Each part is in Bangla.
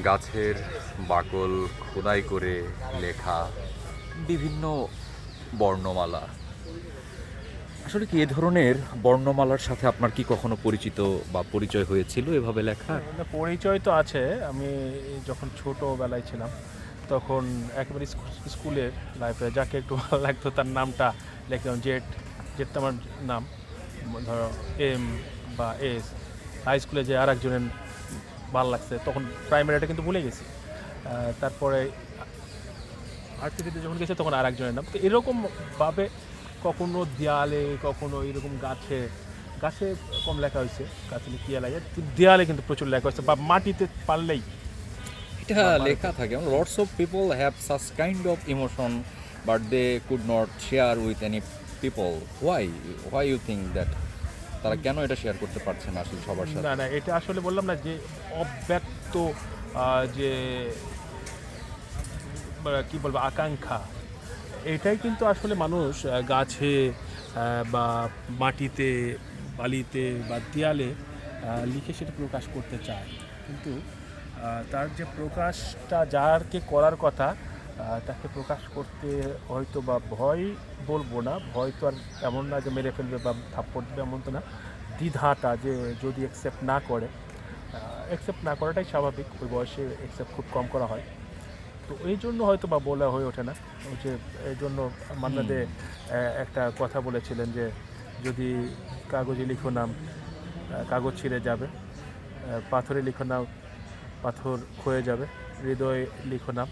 গাছের বাকল খোদাই করে লেখা বিভিন্ন বর্ণমালা। আসলে কি এ ধরনের বর্ণমালার সাথে আপনার কি কখনো পরিচিত বা পরিচয় হয়েছিল এভাবে লেখার? না, পরিচয় তো আছে। আমি যখন ছোটোবেলায় ছিলাম তখন একেবারে স্কুলের লাইফে যাকে একটু ভালো লাগতো তার নামটা লিখতাম। জেড জেড তো আমার নাম, ধরো এম বা এস। হাই স্কুলে যে আর একজনের ভালো লাগছে, তখন প্রাইমারিটা কিন্তু ভুলে গেছি। তারপরে ভার্সিটিতে যখন গেছে তখন আর একজনের নাম। তো এরকমভাবে কখনো দেয়ালে, কখনো এরকম গাছে গাছে কম লেখা হয়েছে, গাছে লিখিয়ে লাগে, দেয়ালে কিন্তু প্রচুর লেখা হয়েছে, বা মাটিতে পারলেই এটা লেখা থাকে lots of people have such kind of emotion but they could not share with any people. Why why you think that? তারা কেন এটা শেয়ার করতে পারছে না আসলে সবার সাথে? না, এটা আসলে বললাম না যে অব্যক্ত, যে কি বলবো, আকাঙ্ক্ষা, এটাই কিন্তু আসলে মানুষ গাছে বা মাটিতে, বালিতে বা দেয়ালে লিখে সেটা প্রকাশ করতে চায়। কিন্তু তার যে প্রকাশটা যারকে করার কথা, তাকে প্রকাশ করতে হয়তো বা ভয়, বলবো না ভয় তো আর এমন না যে মেরে ফেলবে বা থাপ্পড় দেবে, এমন তো না। দ্বিধাটা যে যদি অ্যাকসেপ্ট না করে, অ্যাকসেপ্ট না করাটাই স্বাভাবিক। ওই বয়সে অ্যাকসেপ্ট খুব কম করা হয়, তো এই জন্য হয়তো বা বলা হয়ে ওঠে না। ওই যে এই জন্য মান্না দে একটা কথা বলেছিলেন যে যদি কাগজে লিখো নাম, কাগজ ছিঁড়ে যাবে, পাথরে লিখো নাম, পাথর ক্ষয়ে যাবে, হৃদয়ে লিখো নাম,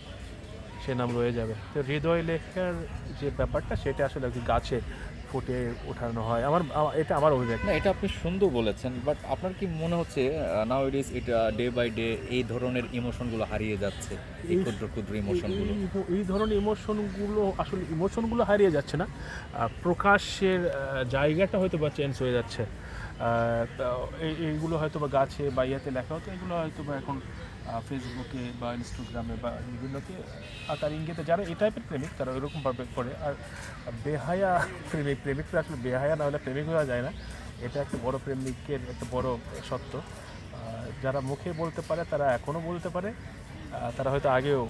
সে নাম রয়ে যাবে। তো হৃদয় লেখার যে ব্যাপারটা, সেটা আসলে আর কি গাছে ফুটে ওঠানো হয়। এটা আমার অভিব্যক্তি। না, এটা আপনি সুন্দর বলেছেন, বাট আপনার কি মনে হচ্ছে নাও ইট ইজ এটা ডে বাই ডে এই ধরনের ইমোশনগুলো হারিয়ে যাচ্ছে, এই ক্ষুদ্র ক্ষুদ্র ইমোশনগুলো? এই ধরনের ইমোশনগুলো, আসলে ইমোশনগুলো হারিয়ে যাচ্ছে না, প্রকাশের জায়গাটা হয়তো বা চেঞ্জ হয়ে যাচ্ছে। তা এইগুলো হয়তো বা গাছে বা ইয়াতে লেখা হতো, এগুলো হয়তো বা এখন ফেসবুকে বা ইনস্টাগ্রামে বা বিভিন্নতে আকার ইঙ্গিতে, যারা এই টাইপের প্রেমিক তারা ওইরকমভাবে করে। আর বেহায়া প্রেমিকরা আসলে বেহায়া না হলে প্রেমিক হওয়া যায় না। এটা একটা বড় প্রেমিকের একটা বড় সত্য। যারা মুখে বলতে পারে তারা এখনও বলতে পারে, তারা হয়তো আগেও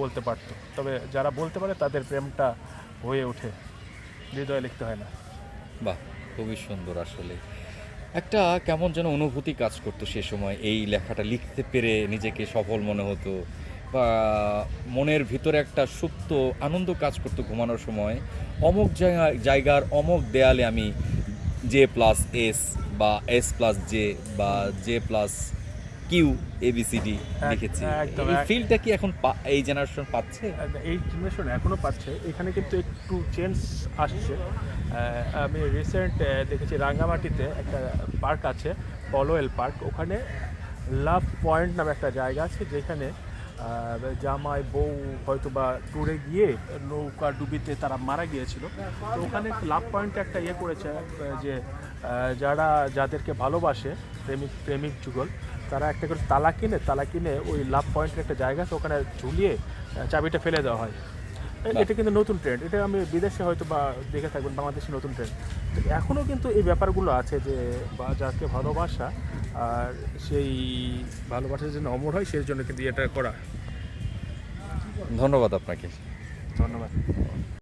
বলতে পারতো। তবে যারা বলতে পারে তাদের প্রেমটা হয়ে ওঠে, হৃদয়ে লিখতে হয় না। বাহ, খুবই সুন্দর। আসলে একটা কেমন যেন অনুভূতি কাজ করতো সে সময়, এই লেখাটা লিখতে পেরে নিজেকে সফল মনে হতো, বা মনের ভিতরে একটা সুপ্ত আনন্দ কাজ করতো ঘুমানোর সময়। অমুক জায়গার অমুক দেয়ালে আমি জে প্লাস এস বা এস প্লাস জে বা জে প্লাস কিউ এবিসিডি লিখেছি। একদম এই ফিলটা কি এখন এই জেনারেশন পাচ্ছে? এই জেনারেশন এখনও পাচ্ছে। এখানে কিন্তু একটু চেঞ্জ আসছে। আমি রিসেন্ট দেখেছি রাঙ্গামাটিতে একটা পার্ক আছে, পলোয়েল পার্ক। ওখানে লাভ পয়েন্ট নামে একটা জায়গা আছে, যেখানে জামাই বউ হয়তো বা ট্যুরে গিয়ে নৌকা ডুবিতে তারা মারা গিয়েছিল। তো ওখানে লাভ পয়েন্টে একটা ইয়ে করেছে, যে যাদেরকে ভালোবাসে, প্রেমিক যুগল, তারা একটা করে তালা কিনে ওই লাভ পয়েন্টের একটা জায়গা আছে, ওখানে ঝুলিয়ে চাবিটা ফেলে দেওয়া হয়। এটা কিন্তু নতুন ট্রেন্ড। এটা আমি বিদেশে হয়তো বা দেখে থাকবেন, বাংলাদেশে নতুন ট্রেন্ড। তো এখনও কিন্তু এই ব্যাপারগুলো আছে, যে বা যাকে ভালোবাসা, আর সেই ভালোবাসার জন্য অমর হয়, সেই জন্য কিন্তু এটা করা। ধন্যবাদ আপনাকে। ধন্যবাদ।